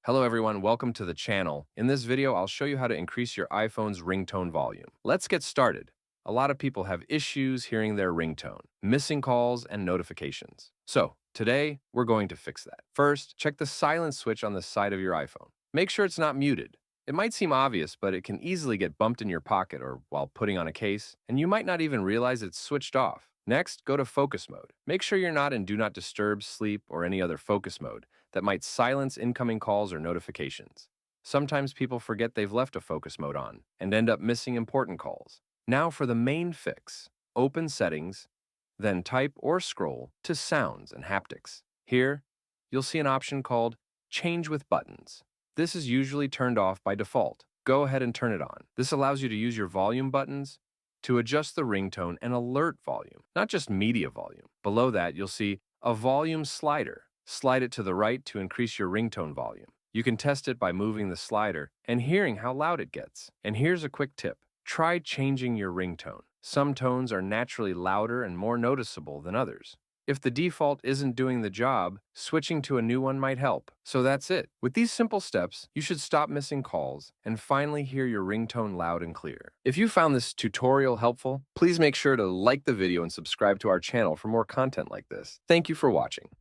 Hello everyone, welcome to the channel. In this video, I'll show you how to increase your iPhone's ringtone volume. Let's get started. A lot of people have issues hearing their ringtone, missing calls, and notifications. So, today, we're going to fix that. First, check the silence switch on the side of your iPhone. Make sure it's not muted. It might seem obvious, but it can easily get bumped in your pocket or while putting on a case, and you might not even realize it's switched off. Next, go to focus mode. Make sure you're not in Do Not Disturb, Sleep, or any other focus mode that might silence incoming calls or notifications. Sometimes people forget they've left a focus mode on and end up missing important calls. Now for the main fix. Open Settings, then type or scroll to Sounds and Haptics. Here, you'll see an option called Change with Buttons. This is usually turned off by default. Go ahead and turn it on. This allows you to use your volume buttons to adjust the ringtone and alert volume, not just media volume. Below that, you'll see a volume slider. Slide it to the right to increase your ringtone volume. You can test it by moving the slider and hearing how loud it gets. And here's a quick tip. Try changing your ringtone. Some tones are naturally louder and more noticeable than others. If the default isn't doing the job, switching to a new one might help. So that's it. With these simple steps, you should stop missing calls and finally hear your ringtone loud and clear. If you found this tutorial helpful, please make sure to like the video and subscribe to our channel for more content like this. Thank you for watching.